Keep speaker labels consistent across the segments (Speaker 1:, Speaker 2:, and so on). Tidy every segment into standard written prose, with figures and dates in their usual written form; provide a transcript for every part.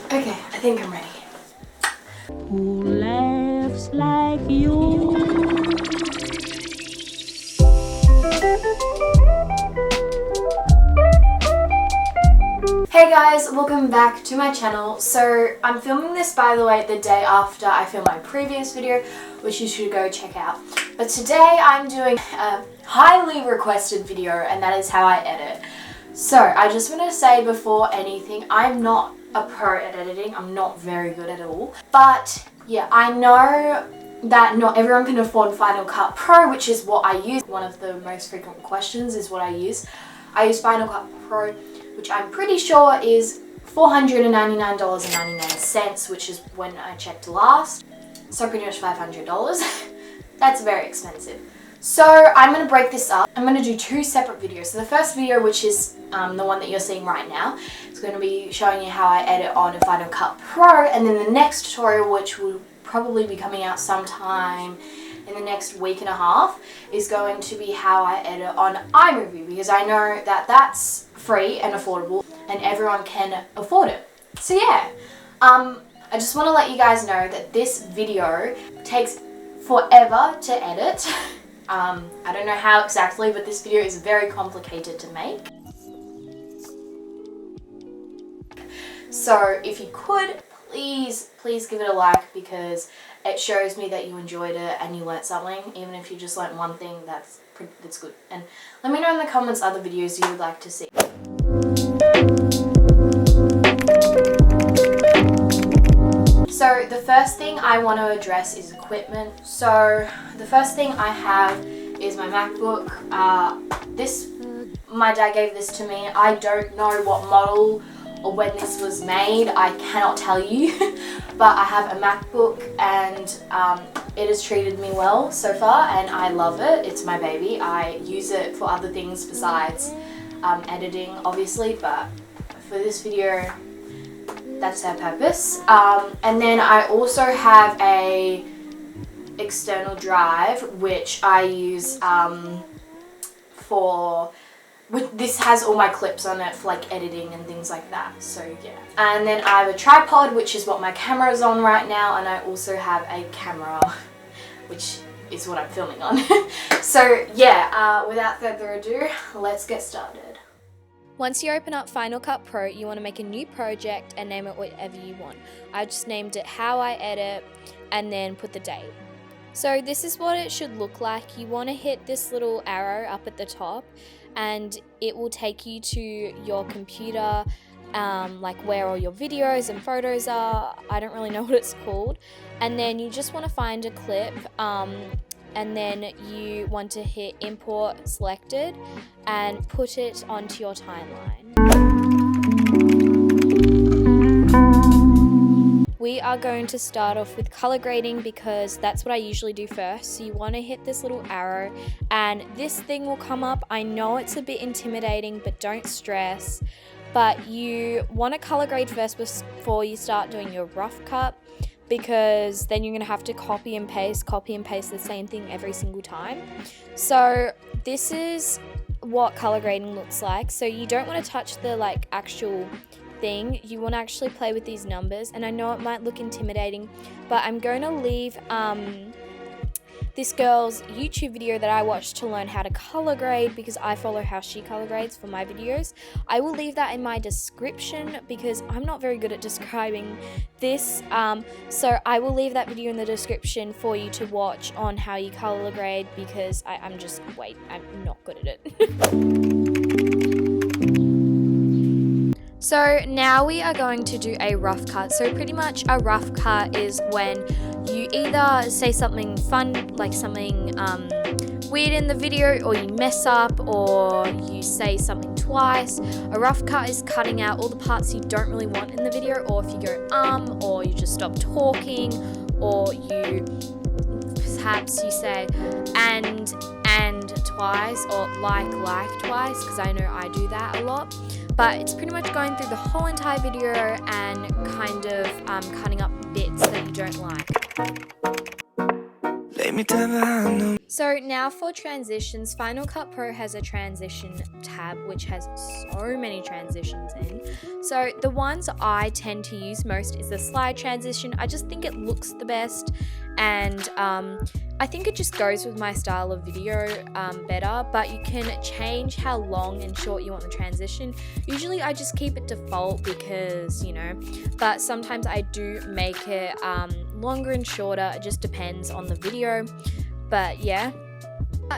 Speaker 1: Okay, I think I'm ready.
Speaker 2: Who laughs like you?
Speaker 1: Hey guys, welcome back to my channel. So I'm filming this, by the way, the day after I filmed my previous video, which you should go check out. But today I'm doing a highly requested video, and that is how I edit. So I just want to say before anything, I'm not a pro at editing. I'm not very good at all. But yeah, I know that not everyone can afford Final Cut Pro, which is what I use. One of the most frequent questions is what I use. I use Final Cut Pro, which I'm pretty sure is $499.99, which is when I checked last. So pretty much $500. That's very expensive. So I'm going to break this up. I'm going to do two separate videos. So the first video, which is the one that you're seeing right now, is going to be showing you how I edit on Final Cut Pro. And then the next tutorial, which will probably be coming out sometime in the next week and a half, is going to be how I edit on iMovie, because I know that that's free and affordable and everyone can afford it. So yeah, I just want to let you guys know that this video takes forever to edit. I don't know how exactly, but this video is very complicated to make. So if you could, please give it a like, because it shows me that you enjoyed it and you learnt something. Even if you just learnt one thing, that's good. And let me know in the comments other videos you would like to see. So the first thing I want to address is equipment. So the first thing I have is my MacBook. My dad gave this to me. I don't know what model or when this was made. I cannot tell you. But I have a MacBook, and it has treated me well so far, and I love it. It's my baby. I use it for other things besides editing, obviously, but for this video, that's our purpose. And then I also have a external drive, which I use this has all my clips on it for like editing and things like that, so yeah. And then I have a tripod, which is what my camera is on right now, and I also have a camera, which is what I'm filming on. So yeah, without further ado, let's get started.
Speaker 3: Once you open up Final Cut Pro, you want to make a new project and name it whatever you want. I just named it How I Edit and then put the date. So this is what it should look like. You want to hit this little arrow up at the top, and it will take you to your computer, like where all your videos and photos are. I don't really know what it's called. And then you just want to find a clip, and then you want to hit import selected and put it onto your timeline. We are going to start off with color grading, because that's what I usually do first. So you want to hit this little arrow and this thing will come up. I know it's a bit intimidating, but don't stress. But you want to color grade first before you start doing your rough cut, because then you're going to have to copy and paste the same thing every single time. So this is what color grading looks like. So you don't want to touch the actual thing. You want to actually play with these numbers, and I know it might look intimidating, but I'm going to leave this girl's YouTube video that I watched to learn how to color grade, because I follow how she color grades for my videos. I will leave that in my description, because I'm not very good at describing this, so I will leave that video in the description for you to watch on how you color grade, because I'm not good at it. So now we are going to do a rough cut. So pretty much a rough cut is when you either say something fun, like something weird in the video, or you mess up, or you say something twice. A rough cut is cutting out all the parts you don't really want in the video, or if you go or you just stop talking, or perhaps you say and twice, or like twice, because I know I do that a lot. But it's pretty much going through the whole entire video and kind of cutting up bits that you don't like.
Speaker 4: Lay
Speaker 3: So now for transitions, Final Cut Pro has a transition tab which has so many transitions in. So the ones I tend to use most is the slide transition. I just think it looks the best, and I think it just goes with my style of video better, but you can change how long and short you want the transition. Usually I just keep it default because, you know, but sometimes I do make it longer and shorter. It just depends on the video, but yeah.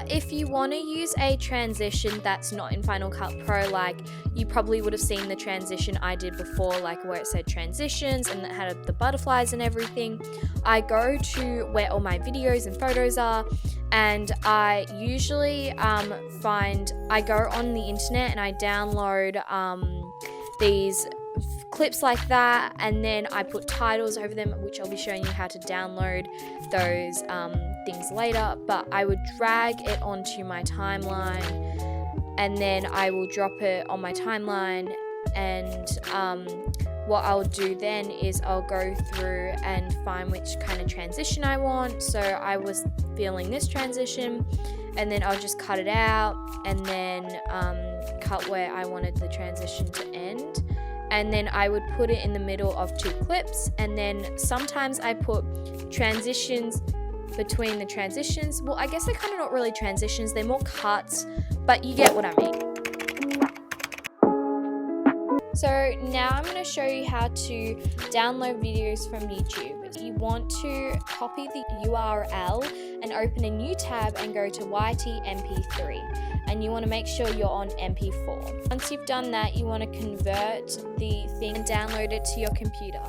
Speaker 3: If you want to use a transition that's not in Final Cut Pro, like you probably would have seen the transition I did before, like where it said transitions and it had the butterflies and everything, I go to where all my videos and photos are, and I usually I go on the internet and I download these clips like that, and then I put titles over them, which I'll be showing you how to download those things later. But I would drag it onto my timeline, and then I will drop it on my timeline, and what I'll do then is I'll go through and find which kind of transition I want. So I was feeling this transition, and then I'll just cut it out, and then cut where I wanted the transition to end. And then I would put it in the middle of two clips, and then sometimes I put transitions between the transitions. Well, I guess they're kind of not really transitions, they're more cuts, but you get what I mean. So now I'm going to show you how to download videos from YouTube. You want to copy the URL and open a new tab and go to YT-MP3, and you want to make sure you're on MP4. Once you've done that, you want to convert the thing and download it to your computer.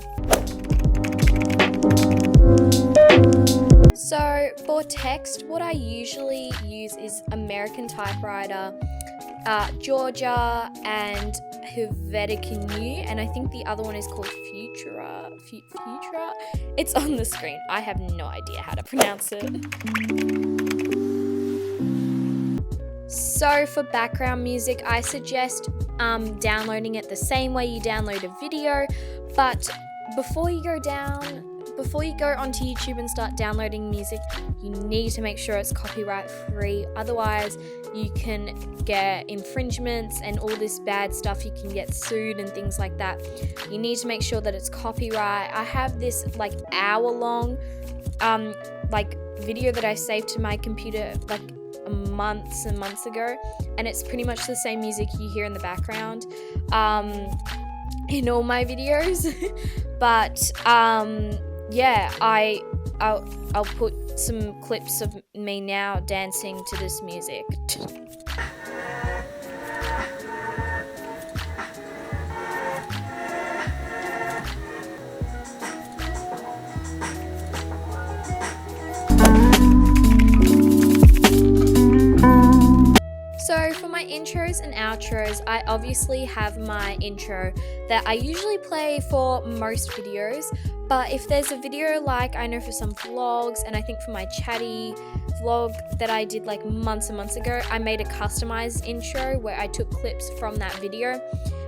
Speaker 3: So for text, what I usually use is American Typewriter, Georgia, and Helvetica New, and I think the other one is called Futura. It's on the screen. I have no idea how to pronounce it. So for background music, I suggest downloading it the same way you download a video, but before you go onto YouTube and start downloading music, you need to make sure it's copyright free. Otherwise, you can get infringements and all this bad stuff. You can get sued and things like that. You need to make sure that it's copyright. I have this like hour-long video that I saved to my computer like months and months ago, and it's pretty much the same music you hear in the background in all my videos. But yeah, I'll put some clips of me now dancing to this music. So for my intros and outros, I obviously have my intro that I usually play for most videos, but if there's a video like I know for some vlogs, and I think for my chatty vlog that I did like months and months ago, I made a customized intro where I took clips from that video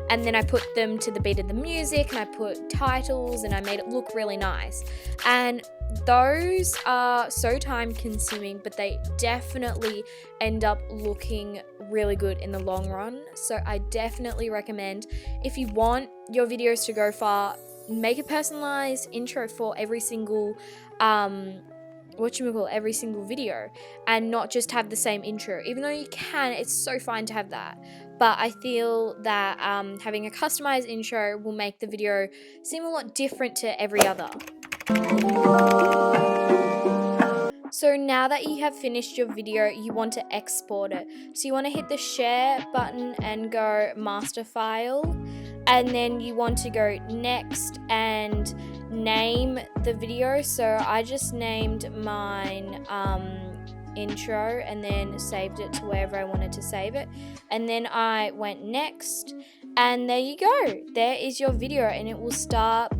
Speaker 3: and then I put them to the beat of the music, and I put titles, and I made it look really nice. And those are so time consuming, but they definitely end up looking really good in the long run. So I definitely recommend, if you want your videos to go far, make a personalized intro for every single every single video, and not just have the same intro. Even though you can, it's so fine to have that, but I feel that having a customized intro will make the video seem a lot different to every other. So now that you have finished your video, you want to export it. So you want to hit the share button and go master file, and then you want to go next and name the video. So I just named mine intro and then saved it to wherever I wanted to save it, and then I went next, and there you go. There is your video, and it will start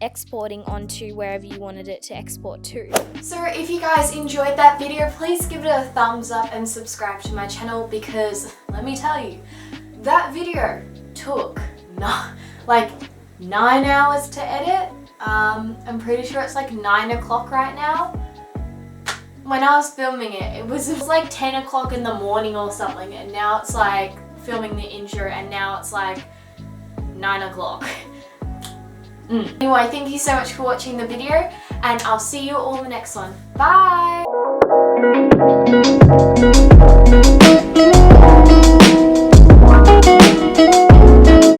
Speaker 3: exporting onto wherever you wanted it to export to.
Speaker 1: So if you guys enjoyed that video, please give it a thumbs up and subscribe to my channel, because let me tell you, that video took like 9 hours to edit. I'm pretty sure it's like 9 o'clock right now. when I was filming it was like 10 o'clock in the morning or something, and now it's like filming the intro and now it's like 9 o'clock. Anyway, thank you so much for watching the video, and I'll see you all in the next one. Bye!